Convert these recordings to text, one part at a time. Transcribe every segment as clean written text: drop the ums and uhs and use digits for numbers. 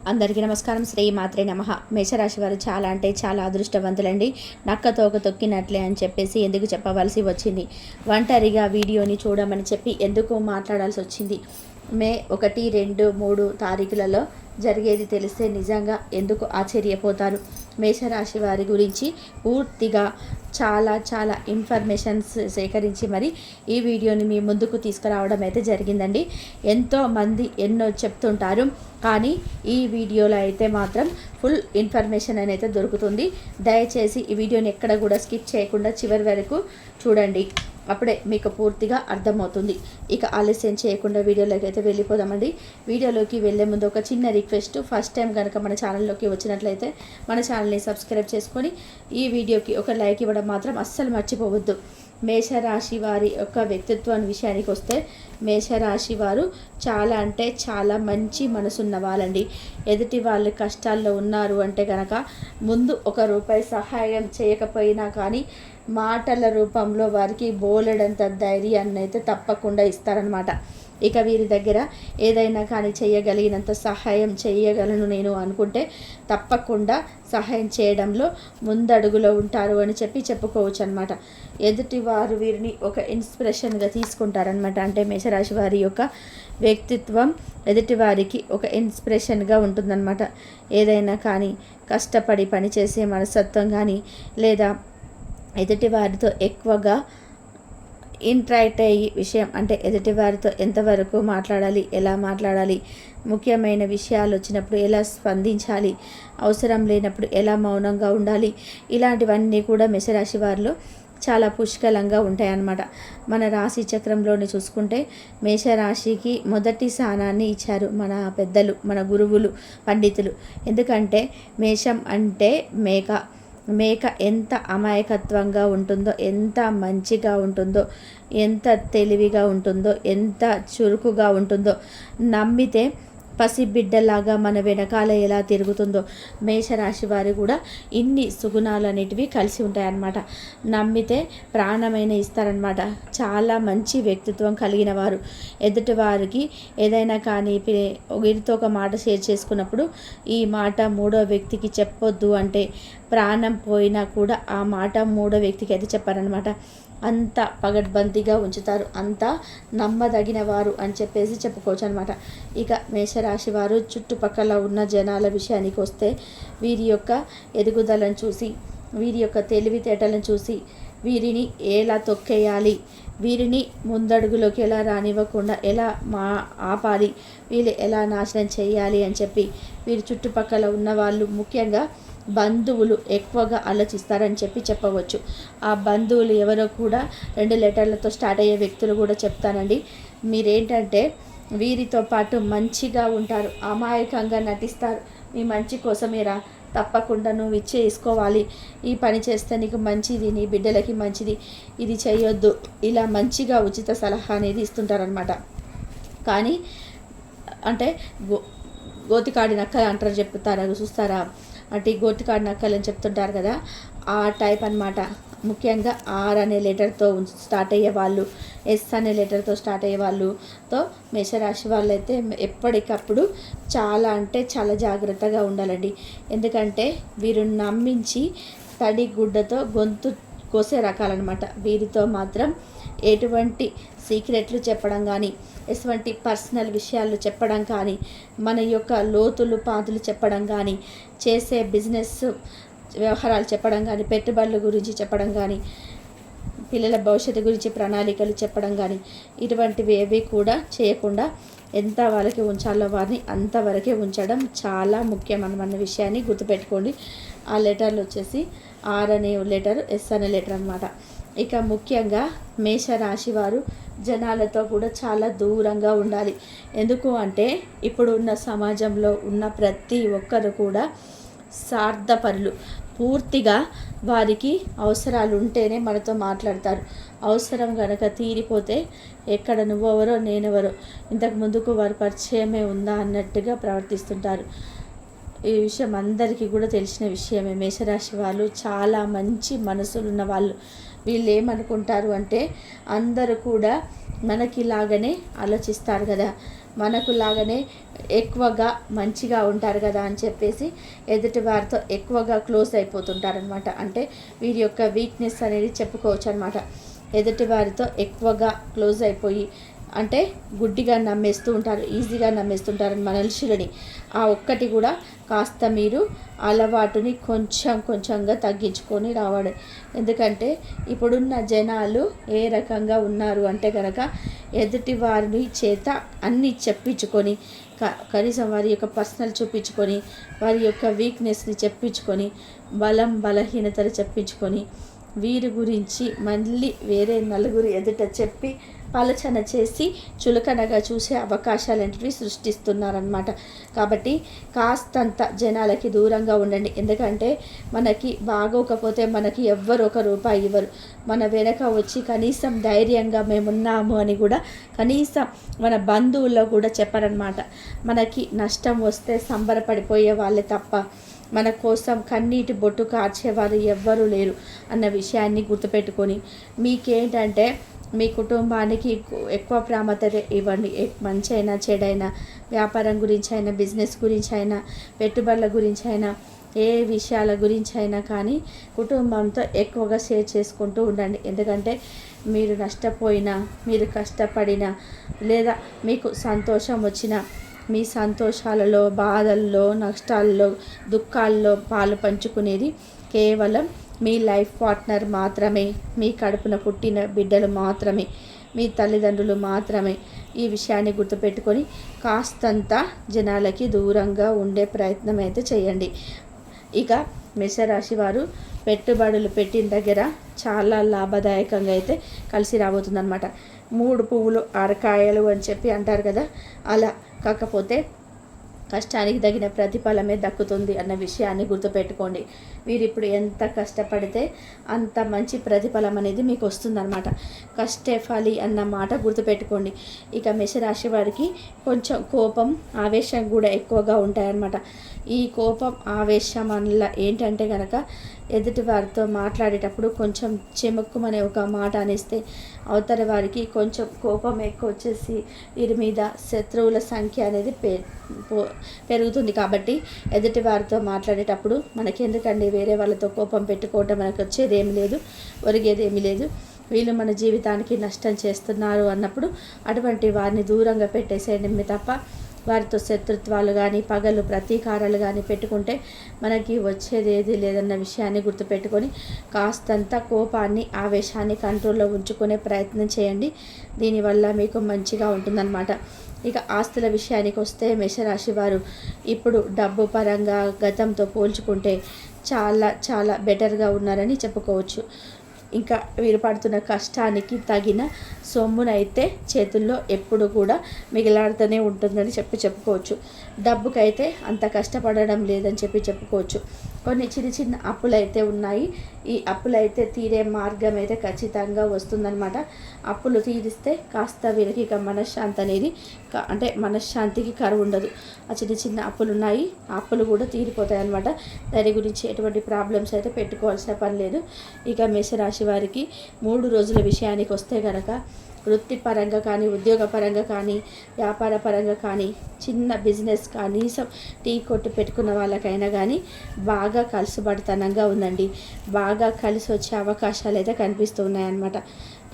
అందరికీ నమస్కారం. శ్రీ మాత్రే నమః. మేషరాశి వారు చాలా అంటే చాలా అదృష్టవంతులండి. నక్కతో ఒక తొక్కినట్లే అని చెప్పేసి ఎందుకు చెప్పవలసి వచ్చింది. ఒంటరిగా వీడియోని చూడమని చెప్పి ఎందుకు మాట్లాడాల్సి వచ్చింది. మే 1, 2, 3 తారీఖులలో జరిగేది తెలిస్తే నిజంగా ఎందుకు ఆశ్చర్యపోతారు. మేషరాశి వారి గురించి పూర్తిగా చాలా ఇన్ఫర్మేషన్స్ సేకరించి మరి ఈ వీడియోని మీ ముందుకు తీసుకురావడం అయితే జరిగిందండి. ఎంతోమంది ఎన్నో చెప్తుంటారు, కానీ ఈ వీడియోలో అయితే మాత్రం ఫుల్ ఇన్ఫర్మేషన్ అనేది దొరుకుతుంది. దయచేసి ఈ వీడియోని ఎక్కడ కూడా స్కిప్ చేయకుండా చివరి వరకు చూడండి, అప్పుడే మీకు పూర్తిగా అర్థమవుతుంది. ఇక ఆలస్యం చేయకుండా వీడియోలోకి అయితే వెళ్ళిపోదామండి. వీడియోలోకి వెళ్ళే ముందు ఒక చిన్న రిక్వెస్ట్, ఫస్ట్ టైం కనుక మన ఛానల్లోకి వచ్చినట్లయితే మన ఛానల్ని సబ్స్క్రైబ్ చేసుకొని ఈ వీడియోకి ఒక లైక్ ఇవ్వడం మాత్రం అస్సలు మర్చిపోవద్దు. మేషరాశి వారి యొక్క వ్యక్తిత్వం విషయానికి వస్తే, మేషరాశి వారు చాలా అంటే చాలా మంచి మనసున్న వాళ్ళండి. ఎదుటి వాళ్ళు కష్టాల్లో ఉన్నారు అంటే కనుక ముందు ₹1 సహాయం చేయకపోయినా కానీ మాటల రూపంలో వారికి బోలెడంత ధైర్యాన్ని అయితే తప్పకుండా ఇస్తారనమాట. ఇక వీరి దగ్గర ఏదైనా కానీ చేయగలిగినంత సహాయం చేయగలను నేను అనుకుంటే తప్పకుండా సహాయం చేయడంలో ముందడుగులో ఉంటారు అని చెప్పుకోవచ్చు అనమాట. ఎదుటి వారు వీరిని ఒక ఇన్స్పిరేషన్గా తీసుకుంటారనమాట. అంటే మేషరాశి వారి యొక్క వ్యక్తిత్వం ఎదుటి వారికి ఒక ఇన్స్పిరేషన్గా ఉంటుందన్నమాట. ఏదైనా కానీ కష్టపడి పనిచేసే మనస్తత్వం కానీ, లేదా ఎదుటి వారితో ఎక్కువగా ఇంటరాక్ట్ అయ్యే విషయం, అంటే ఎదుటి వారితో ఎంతవరకు మాట్లాడాలి, ఎలా మాట్లాడాలి, ముఖ్యమైన విషయాలు వచ్చినప్పుడు ఎలా స్పందించాలి, అవసరం లేనప్పుడు ఎలా మౌనంగా ఉండాలి, ఇలాంటివన్నీ కూడా మేషరాశి వారిలో చాలా పుష్కలంగా ఉంటాయన్నమాట. మన రాశి చక్రంలోని చూసుకుంటే మేషరాశికి మొదటి స్థానాన్ని ఇచ్చారు మన పెద్దలు, మన గురువులు, పండితులు. ఎందుకంటే మేషం అంటే మేక ఎంత అమాయకత్వంగా ఉంటుందో, ఎంత మంచిగా ఉంటుందో, ఎంత తెలివిగా ఉంటుందో, ఎంత చురుకుగా ఉంటుందో, నమ్మితే పసిబిడ్డలాగా మన వెనకాల ఎలా తిరుగుతుందో, మేషరాశి వారు కూడా ఇన్ని సుగుణాలు అనేటివి కలిసి ఉంటాయన్నమాట. నమ్మితే ప్రాణమైన ఇస్తారనమాట. చాలా మంచి వ్యక్తిత్వం కలిగిన వారు. ఎదుటి వారికి ఏదైనా కానీ వీరితో ఒక మాట షేర్ చేసుకున్నప్పుడు ఈ మాట మూడో వ్యక్తికి చెప్పొద్దు అంటే ప్రాణం పోయినా కూడా ఆ మాట మూడో వ్యక్తికి అయితే చెప్పారనమాట. అంత పగడ్బందీగా ఉంచుతారు, అంత నమ్మదగిన వారు అని చెప్పుకోవచ్చు అనమాట. ఇక మేషరాశి వారు చుట్టుపక్కల ఉన్న జనాల విషయానికి వస్తే వీరి యొక్క ఎదుగుదలను చూసి, వీరి యొక్క తెలివితేటలను చూసి వీరిని ఎలా తొక్కేయాలి, వీరిని ముందడుగులోకి ఎలా రానివ్వకుండా ఎలా ఆపాలి, వీళ్ళు ఎలా నాశనం చేయాలి అని చెప్పి వీరి చుట్టుపక్కల ఉన్న వాళ్ళు, ముఖ్యంగా బంధువులు ఎక్కువగా ఆలోచిస్తారని చెప్పవచ్చు. ఆ బంధువులు ఎవరో కూడా 2 లెటర్లతో స్టార్ట్ అయ్యే వ్యక్తులు కూడా చెప్తానండి. మీరేంటంటే వీరితో పాటు మంచిగా ఉంటారు, అమాయకంగా నటిస్తారు. మీ మంచి కోసమేరా, తప్పకుండా నువ్వు ఇచ్చేసుకోవాలి, ఈ పని చేస్తే నీకు మంచిది, నీ బిడ్డలకి మంచిది, ఇది చేయొద్దు, ఇలా మంచిగా ఉచిత సలహా అనేది ఇస్తుంటారనమాట. కానీ అంటే గోతికాడి నక్క అంటారు, చెప్తారా చూస్తారా, అంటే గోతికాడి నక్కలు అని చెప్తుంటారు కదా, ఆ టైప్ అనమాట. ముఖ్యంగా R అనే లెటర్తో స్టార్ట్ అయ్యే వాళ్ళు, S అనే లెటర్తో స్టార్ట్ అయ్యే వాళ్ళతో మేషరాశి వాళ్ళు అయితే ఎప్పటికప్పుడు చాలా అంటే చాలా జాగ్రత్తగా ఉండాలండి. ఎందుకంటే వీరు నమ్మించి తడి గుడ్డతో గొంతు కోసే రకాలన్నమాట. వీరితో మాత్రం ఎటువంటి సీక్రెట్లు చెప్పడం కానీ, ఎటువంటి పర్సనల్ విషయాలు చెప్పడం కానీ, మన యొక్క లోతులు పాతులు చెప్పడం కానీ, చేసే బిజినెస్ వ్యవహారాలు చెప్పడం కానీ, పెట్టుబడుల గురించి చెప్పడం కానీ, పిల్లల భవిష్యత్తు గురించి ప్రణాళికలు చెప్పడం కానీ, ఇటువంటివి ఏవి కూడా చేయకుండా ఎంత వరకే ఉంచాలో వారిని అంతవరకే ఉంచడం చాలా ముఖ్యం అన్న విషయాన్ని గుర్తుపెట్టుకోండి. ఆ లెటర్లు వచ్చేసి R అనే లెటర్, S అనే లెటర్ అనమాట. ఇక ముఖ్యంగా మేషరాశి వారు జనాలతో కూడా చాలా దూరంగా ఉండాలి. ఎందుకు అంటే ఇప్పుడు ఉన్న సమాజంలో ఉన్న ప్రతి ఒక్కరు కూడా స్వార్థపరులు. పూర్తిగా వారికి అవసరాలు ఉంటేనే మనతో మాట్లాడతారు. అవసరం కనుక తీరిపోతే ఎక్కడ నువ్వెవరో నేనెవరో, ఇంతకు ముందుకు వారి పరిచయమే ఉందా అన్నట్టుగా ప్రవర్తిస్తుంటారు. ఈ విషయం అందరికీ కూడా తెలిసిన విషయమే. మేషరాశి వాళ్ళు చాలా మంచి మనసులున్న వాళ్ళు. వీళ్ళు ఏమనుకుంటారు అంటే అందరూ కూడా మనకిలాగనే ఆలోచిస్తారు కదా, మనకు లాగానే ఎక్కువగా మంచిగా ఉంటారు కదా అని చెప్పేసి ఎదుటి వారితో ఎక్కువగా క్లోజ్ అయిపోతుంటారనమాట. అంటే వీరి యొక్క వీక్నెస్ అనేది చెప్పుకోవచ్చు అనమాట. ఎదుటి వారితో ఎక్కువగా క్లోజ్ అయిపోయి అంటే గుడ్డిగా నమ్మేస్తూ ఉంటారు, ఈజీగా నమ్మేస్తుంటారు మనుషులని. ఆ ఒక్కటి కూడా కాస్త మీరు అలవాటుని కొంచెంగా తగ్గించుకొని రావాలి. ఎందుకంటే ఇప్పుడున్న జనాలు ఏ రకంగా ఉన్నారు అంటే కనుక ఎదుటి వారి చేత అన్నీ చెప్పించుకొని కనీసం వారి యొక్క పర్సనల్ చూపించుకొని వారి యొక్క వీక్నెస్ని చెప్పించుకొని బలహీనతలు చెప్పించుకొని వీరి గురించి మళ్ళీ వేరే నలుగురు ఎదుట చెప్పి ఆలోచన చేసి చులకనగా చూసే అవకాశాలన్నిటివి సృష్టిస్తున్నారనమాట. కాబట్టి కాస్తంత జనాలకి దూరంగా ఉండండి. ఎందుకంటే మనకి బాగోకపోతే మనకి ఎవ్వరు ఒక రూపాయి ఇవ్వరు. మన వెనక వచ్చి కనీసం ధైర్యంగా మేమున్నాము అని కూడా కనీసం మన బంధువుల్లో కూడా చెప్పరనమాట. మనకి నష్టం వస్తే సంబరపడిపోయే వాళ్ళే తప్ప మన కోసం కన్నీటి బొట్టు కార్చేవారు ఎవ్వరూ లేరు అన్న విషయాన్ని గుర్తుపెట్టుకొని మీకేంటంటే మీ కుటుంబానికి ఎక్కువ ప్రాముఖ్యత ఇవ్వండి. మంచి అయినా చెడైనా, వ్యాపారం గురించి అయినా, బిజినెస్ గురించి అయినా, పెట్టుబడుల గురించి అయినా, ఏ విషయాల గురించి అయినా కానీ కుటుంబంతో ఎక్కువగా షేర్ చేసుకుంటూ ఉండండి. ఎందుకంటే మీరు నష్టపోయినా, మీరు కష్టపడినా, లేదా మీకు సంతోషం వచ్చినా మీ సంతోషాలలో, బాధల్లో, నష్టాల్లో, దుఃఖాల్లో పాలు పంచుకునేది కేవలం మీ లైఫ్ పార్ట్నర్ మాత్రమే, మీ కడుపున పుట్టిన బిడ్డలు మాత్రమే, మీ తల్లిదండ్రులు మాత్రమే. ఈ విషయాన్ని గుర్తుపెట్టుకొని కాస్తంత జనాలకి దూరంగా ఉండే ప్రయత్నం అయితే చేయండి. ఇక మేషరాశి వారు పెట్టుబడులు పెట్టిన దగ్గర చాలా లాభదాయకంగా అయితే కలిసి రాబోతుందన్నమాట. 3 పువ్వులు 6 కాయలు అని చెప్పి అంటారు కదా, అలా. కాకపోతే కష్టానికి తగిన ప్రతిఫలమే దక్కుతుంది అన్న విషయాన్ని గుర్తుపెట్టుకోండి. మీరు ఇప్పుడు ఎంత కష్టపడితే అంత మంచి ప్రతిఫలం అనేది మీకు వస్తుందన్నమాట. కష్టే ఫలి అన్న మాట గుర్తుపెట్టుకోండి. ఇక మేషరాశి వారికి కొంచెం కోపం, ఆవేశం కూడా ఎక్కువగా ఉంటాయన్నమాట. ఈ కోపం, ఆవేశం వల్ల ఏంటంటే కనుక ఎదుటి వారితో మాట్లాడేటప్పుడు కొంచెం చెమక్కుమనే ఒక మాట అనేస్తే అవతల వారికి కొంచెం కోపం ఎక్కువ వచ్చేసి వీరి మీద శత్రువుల సంఖ్య అనేది పెరుగుతుంది. కాబట్టి ఎదుటి వారితో మాట్లాడేటప్పుడు మనకెందుకండి వేరే వాళ్ళతో కోపం పెట్టుకోవటం, మనకు వచ్చేది ఏమి లేదు, ఒరిగేది ఏమీ లేదు, వీళ్ళు మన జీవితానికి నష్టం చేస్తున్నారు అన్నప్పుడు అటువంటి వారిని దూరంగా పెట్టేసేయడమే తప్ప వారితో శత్రుత్వాలు కానీ, పగలు, ప్రతీకారాలు కానీ పెట్టుకుంటే మనకి వచ్చేది ఏది లేదన్న విషయాన్ని గుర్తుపెట్టుకొని కాస్తంత కోపాన్ని, ఆవేశాన్ని కంట్రోల్లో ఉంచుకునే ప్రయత్నం చేయండి. దీనివల్ల మీకు మంచిగా ఉంటుందన్నమాట. ఇక ఆస్తుల విషయానికి వస్తే మేషరాశి వారు ఇప్పుడు డబ్బు పరంగా గతంతో పోల్చుకుంటే చాలా బెటర్గా ఉన్నారని చెప్పుకోవచ్చు. ఇంకా వీరు పడుతున్న కష్టానికి తగిన సొమ్మునైతే చేతుల్లో ఎప్పుడు కూడా మిగిలాడుతూనే ఉంటుందని చెప్పుకోవచ్చు. డబ్బుకైతే అంత కష్టపడడం లేదని చెప్పుకోవచ్చు. కొన్ని చిన్న అప్పులైతే ఉన్నాయి. ఈ అప్పులైతే తీరే మార్గం అయితే ఖచ్చితంగా వస్తుందన్నమాట. అప్పులు తీరిస్తే కాస్త వీరికి ఇక మనశ్శాంతి అనేది అంటే మనశ్శాంతికి కరువు ఉండదు. ఆ చిన్న అప్పులు ఉన్నాయి, ఆ అప్పులు కూడా తీరిపోతాయి అన్నమాట. దాని గురించి ఎటువంటి ప్రాబ్లమ్స్ అయితే పెట్టుకోవాల్సిన పని లేదు. ఇక మేషరాశి వారికి 3 రోజుల విషయానికి వస్తే కనుక వృత్తిపరంగా కానీ, ఉద్యోగపరంగా కానీ, వ్యాపార పరంగా కానీ, చిన్న బిజినెస్ కనీసం టీ కొట్టు పెట్టుకున్న వాళ్ళకైనా కానీ బాగా కలుసుబడితనంగా ఉందండి. బాగా కలిసి వచ్చే అవకాశాలు అయితే కనిపిస్తూ ఉన్నాయన్నమాట.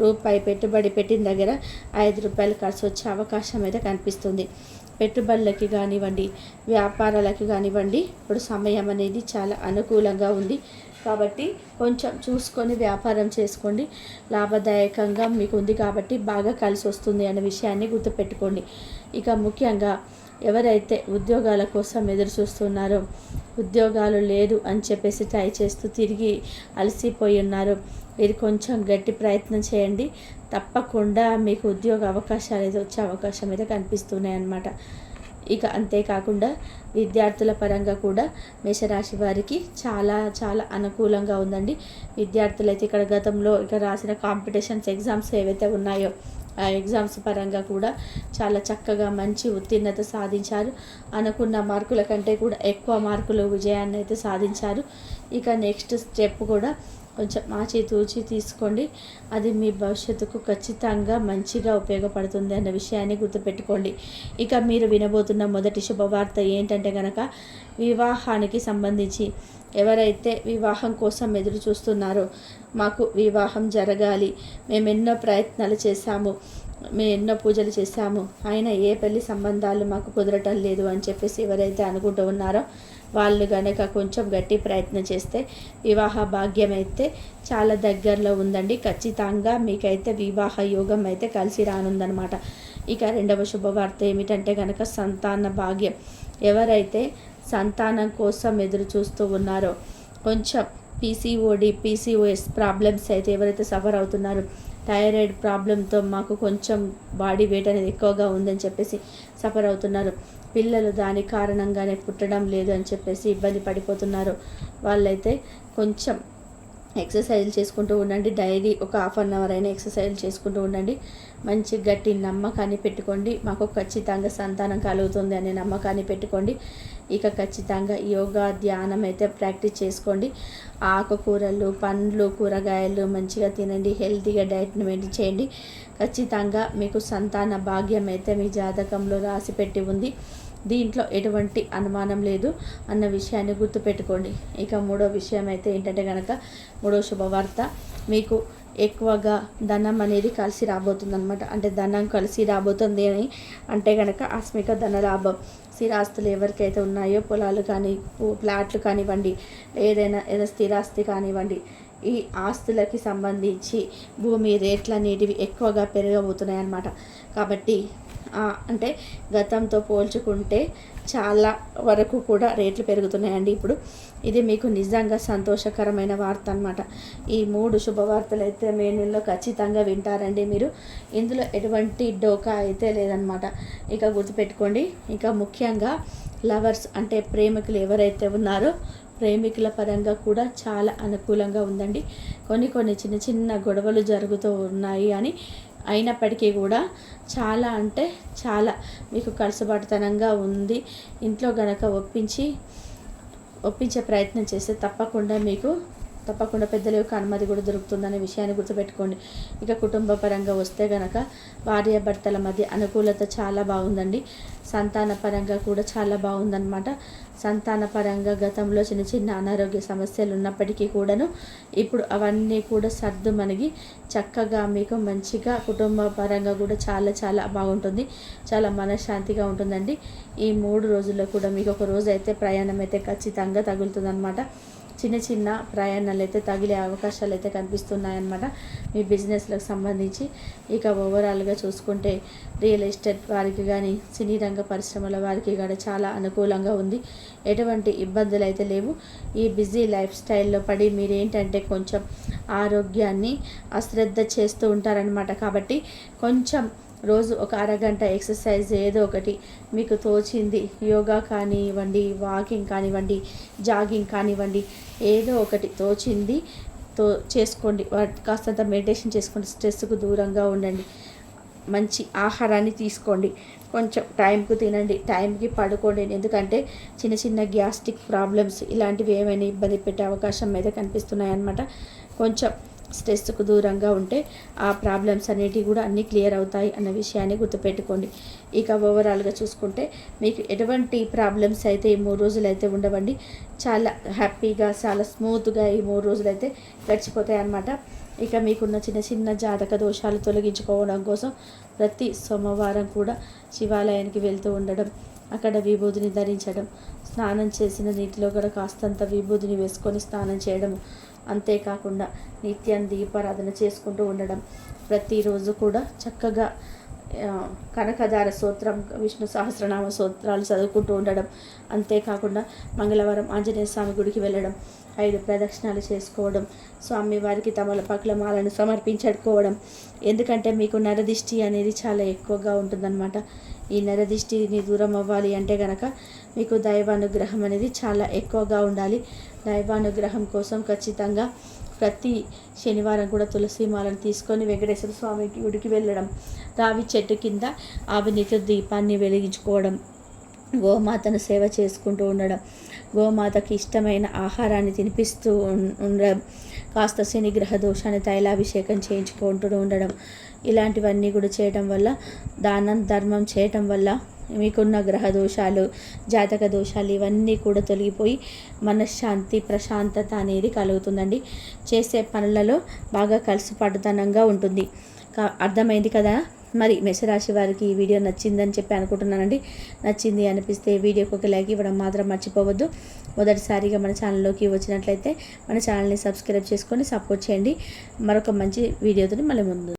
రూపాయి పెట్టుబడి పెట్టిన దగ్గర 5 రూపాయలు ఖర్చు వచ్చే అవకాశం అయితే కనిపిస్తుంది. పెట్టుబడులకి కానివ్వండి, వ్యాపారాలకి కానివ్వండి, ఇప్పుడు సమయం అనేది చాలా అనుకూలంగా ఉంది. కాబట్టి కొంచెం చూసుకొని వ్యాపారం చేసుకోండి. లాభదాయకంగా మీకు ఉంది కాబట్టి బాగా కలిసి వస్తుంది అనే విషయాన్ని గుర్తుపెట్టుకోండి. ఇక ముఖ్యంగా ఎవరైతే ఉద్యోగాల కోసం ఎదురు చూస్తున్నారో, ఉద్యోగాలు లేదు అని చెప్పేసి ట్రై చేస్తూ తిరిగి అలసిపోయి ఉన్నారో, మీరు కొంచెం గట్టి ప్రయత్నం చేయండి. తప్పకుండా మీకు ఉద్యోగ అవకాశాలు అయితే వచ్చే అవకాశం అయితే కనిపిస్తున్నాయి అన్నమాట. ఇక అంతేకాకుండా విద్యార్థుల పరంగా కూడా మేషరాశి వారికి చాలా అనుకూలంగా ఉందండి. విద్యార్థులైతే ఇక్కడ గతంలో రాసిన కాంపిటీషన్స్ ఎగ్జామ్స్ ఏవైతే ఉన్నాయో ఆ ఎగ్జామ్స్ పరంగా కూడా చాలా చక్కగా మంచి ఉత్తీర్ణత సాధించారు. అనుకున్న మార్కుల కంటే కూడా ఎక్కువ మార్కులు విజయాన్ని అయితే సాధించారు. ఇక నెక్స్ట్ స్టెప్ కూడా కొంచెం ఆచితూచి తీసుకోండి. అది మీ భవిష్యత్తుకు ఖచ్చితంగా మంచిగా ఉపయోగపడుతుంది అన్న విషయాన్ని గుర్తుపెట్టుకోండి. ఇక మీరు వినబోతున్న మొదటి శుభవార్త ఏంటంటే కనుక, వివాహానికి సంబంధించి ఎవరైతే వివాహం కోసం ఎదురు చూస్తున్నారో, మాకు వివాహం జరగాలి, మేము ఎన్నో ప్రయత్నాలు చేశాము, మేము ఎన్నో పూజలు చేశాము, అయినా ఏ పెళ్లి సంబంధాలు మాకు కుదరటం లేదు అని చెప్పేసి ఎవరైతే అనుకుంటూ ఉన్నారో వాళ్ళు కనుక కొంచెం గట్టి ప్రయత్నం చేస్తే వివాహ భాగ్యం అయితే చాలా దగ్గరలో ఉందండి. ఖచ్చితంగా మీకైతే వివాహ యోగం అయితే కలిసి రానుందనమాట. ఇక రెండవ శుభవార్త ఏమిటంటే కనుక సంతాన భాగ్యం. ఎవరైతే సంతానం కోసం ఎదురు చూస్తూ ఉన్నారో, కొంచెం పీసీఓఎస్ ప్రాబ్లమ్స్ అయితే ఎవరైతే సఫర్ అవుతున్నారో, థైరాయిడ్ ప్రాబ్లంతో మాకు కొంచెం బాడీ వెయిట్ అనేది ఎక్కువగా ఉందని చెప్పేసి సఫర్ అవుతున్నారు, పిల్లలు దాని కారణంగానే పుట్టడం లేదు అని చెప్పేసి ఇబ్బంది పడిపోతున్నారు, వాళ్ళైతే కొంచెం ఎక్సర్సైజ్ చేసుకుంటూ ఉండండి. డైలీ ఒక ½ అయినా ఎక్సర్సైజ్ చేసుకుంటూ ఉండండి. మంచి గట్టి నమ్మకాన్ని పెట్టుకోండి. మాకు ఖచ్చితంగా సంతానం కలుగుతుంది అనే నమ్మకాన్ని పెట్టుకోండి. ఇక ఖచ్చితంగా యోగా, ధ్యానం అయితే ప్రాక్టీస్ చేసుకోండి. ఆకుకూరలు, పండ్లు, కూరగాయలు మంచిగా తినండి. హెల్తీగా డైట్ని మెయింటైన్ చేయండి. ఖచ్చితంగా మీకు సంతాన భాగ్యం అయితే మీ జాతకంలో రాసిపెట్టి ఉంది. దీంట్లో ఎటువంటి అనుమానం లేదు అన్న విషయాన్ని గుర్తుపెట్టుకోండి. ఇక మూడో విషయం అయితే ఏంటంటే కనుక, మూడో శుభవార్త, మీకు ఎక్కువగా ధనం అనేది కలిసి రాబోతుంది అనమాట. అంటే ధనం కలిసి రాబోతుంది అని అంటే కనుక ఆస్మిక ధన లాభం. స్థిరాస్తులు ఎవరికైతే ఉన్నాయో, పొలాలు కానీ, ఫ్లాట్లు కానివ్వండి, ఏదైనా స్థిరాస్తి కానివ్వండి, ఈ ఆస్తులకి సంబంధించి భూమి రేట్లు అనేటివి ఎక్కువగా పెరగబోతున్నాయి అన్నమాట. కాబట్టి అంటే గతంతో పోల్చుకుంటే చాలా వరకు కూడా రేట్లు పెరుగుతున్నాయండి ఇప్పుడు. ఇది మీకు నిజంగా సంతోషకరమైన వార్త అనమాట. ఈ 3 శుభవార్తలు అయితే మే నెలలో ఖచ్చితంగా వింటారండి మీరు. ఇందులో ఎటువంటి డోకా అయితే లేదనమాట. ఇక గుర్తుపెట్టుకోండి. ఇక ముఖ్యంగా లవర్స్ అంటే ప్రేమికులు ఎవరైతే ఉన్నారో, ప్రేమికుల పరంగా కూడా చాలా అనుకూలంగా ఉందండి. కొన్ని చిన్న చిన్న గొడవలు జరుగుతూ ఉన్నాయి అని అయినప్పటికీ కూడా చాలా అంటే చాలా మీకు కలుసుబాటుతనంగా ఉంది. ఇంట్లో గనక ఒప్పించే ప్రయత్నం చేస్తే తప్పకుండా పెద్దల యొక్క అనుమతి కూడా దొరుకుతుందనే విషయాన్ని గుర్తుపెట్టుకోండి. ఇక కుటుంబ పరంగా వస్తే గనక భార్యాభర్తల మధ్య అనుకూలత చాలా బాగుందండి. సంతాన పరంగా కూడా చాలా బాగుందన్నమాట. సంతాన పరంగా గతంలో చిన్న అనారోగ్య సమస్యలు ఉన్నప్పటికీ కూడాను ఇప్పుడు అవన్నీ కూడా సర్దుమణిగి చక్కగా మీకు మంచిగా కుటుంబ పరంగా కూడా చాలా చాలా బాగుంటుంది. చాలా మనశ్శాంతిగా ఉంటుందండి. ఈ 3 రోజుల్లో కూడా మీకు ఒక రోజు అయితే ప్రయాణం అయితే ఖచ్చితంగా తగులుతుందన్నమాట. చిన్న ప్రయాణాలు అయితే తగిలే అవకాశాలు అయితే కనిపిస్తున్నాయన్నమాట మీ బిజినెస్లకు సంబంధించి. ఇక ఓవరాల్గా చూసుకుంటే రియల్ ఎస్టేట్ వారికి కానీ, సినీ రంగ పరిశ్రమల వారికి కానీ చాలా అనుకూలంగా ఉంది. ఎటువంటి ఇబ్బందులు అయితే లేవు. ఈ బిజీ లైఫ్ స్టైల్లో పడి మీరేంటంటే కొంచెం ఆరోగ్యాన్ని అశ్రద్ధ చేస్తూ ఉంటారనమాట. కాబట్టి కొంచెం రోజు ఒక అరగంట ఎక్సర్సైజ్ ఏదో ఒకటి మీకు తోచింది, యోగా కానివ్వండి, వాకింగ్ కానివ్వండి, జాగింగ్ కానివ్వండి, ఏదో ఒకటి తోచింది చేసుకోండి. కాస్తంత మెడిటేషన్ చేసుకోండి. స్ట్రెస్కు దూరంగా ఉండండి. మంచి ఆహారాన్ని తీసుకోండి. కొంచెం టైంకు తినండి, టైంకి పడుకోండి. ఎందుకంటే చిన్న గ్యాస్ట్రిక్ ప్రాబ్లమ్స్ ఇలాంటివి ఏమైనా ఇబ్బంది పెట్టే అవకాశం అయితే కనిపిస్తున్నాయి అన్నమాట. కొంచెం స్ట్రెస్కు దూరంగా ఉంటే ఆ ప్రాబ్లమ్స్ అనేటివి కూడా అన్నీ క్లియర్ అవుతాయి అన్న విషయాన్ని గుర్తుపెట్టుకోండి. ఇక ఓవరాల్గా చూసుకుంటే మీకు ఎటువంటి ప్రాబ్లమ్స్ అయితే ఈ 3 రోజులు అయితే ఉండవండి. చాలా హ్యాపీగా, చాలా స్మూత్గా ఈ 3 రోజులు అయితే గడిచిపోతాయి అన్నమాట. ఇక మీకున్న చిన్న జాతక దోషాలు తొలగించుకోవడం కోసం ప్రతి సోమవారం కూడా శివాలయానికి వెళ్తూ ఉండడం, అక్కడ విభూతిని ధరించడం, స్నానం చేసిన నీటిలో కూడా కాస్తంత విభూతిని వేసుకొని స్నానం చేయడం, అంతేకాకుండా నిత్యం దీపారాధన చేసుకుంటూ ఉండడం, ప్రతిరోజు కూడా చక్కగా కనకదార స్తోత్రం, విష్ణు సహస్రనామ స్తోత్రాలు చదువుకుంటూ ఉండడం, అంతేకాకుండా మంగళవారం ఆంజనేయ స్వామి గుడికి వెళ్ళడం, 5 ప్రదక్షిణాలు చేసుకోవడం, స్వామివారికి తమలపాకుల మాలను సమర్పించుకోవడం. ఎందుకంటే మీకు నరదిష్టి అనేది చాలా ఎక్కువగా ఉంటుందన్నమాట. ఈ నరదిష్టిని దూరం అవ్వాలి అంటే కనుక మీకు దైవానుగ్రహం అనేది చాలా ఎక్కువగా ఉండాలి. దైవానుగ్రహం కోసం ఖచ్చితంగా ప్రతి శనివారం కూడా తులసి మాలను తీసుకొని వెంకటేశ్వర స్వామి గుడికి వెళ్ళడం, రావి చెట్టు కింద ఆవినితో దీపాన్ని వెలిగించుకోవడం, గోమాతను సేవ చేసుకుంటూ ఉండడం, గోమాతకి ఇష్టమైన ఆహారాన్ని తినిపిస్తూ ఉండడం, కాస్త శనిగ్రహ దోషాన్ని తైలాభిషేకం చేయించుకుంటూ ఉండడం, ఇలాంటివన్నీ కూడా చేయడం వల్ల, దానం ధర్మం చేయటం వల్ల మీకున్న గ్రహ దోషాలు, జాతక దోషాలు ఇవన్నీ కూడా తొలగిపోయి మనశ్శాంతి, ప్రశాంతత అనేది కలుగుతుందండి. చేసే పనులలో బాగా కలిసిపడుతనంగా ఉంటుంది. అర్థమైంది కదా. మరి మేషరాశి వారికి ఈ వీడియో నచ్చిందని చెప్పి అనుకుంటున్నానండి. నచ్చింది అనిపిస్తే వీడియోకి ఒక లైక్ ఇవ్వడం మాత్రం మర్చిపోవద్దు. మొదటిసారిగా మన ఛానల్లోకి వచ్చినట్లయితే మన ఛానల్ని సబ్స్క్రైబ్ చేసుకొని సపోర్ట్ చేయండి. మరొక మంచి వీడియోతో మళ్ళీ ముందు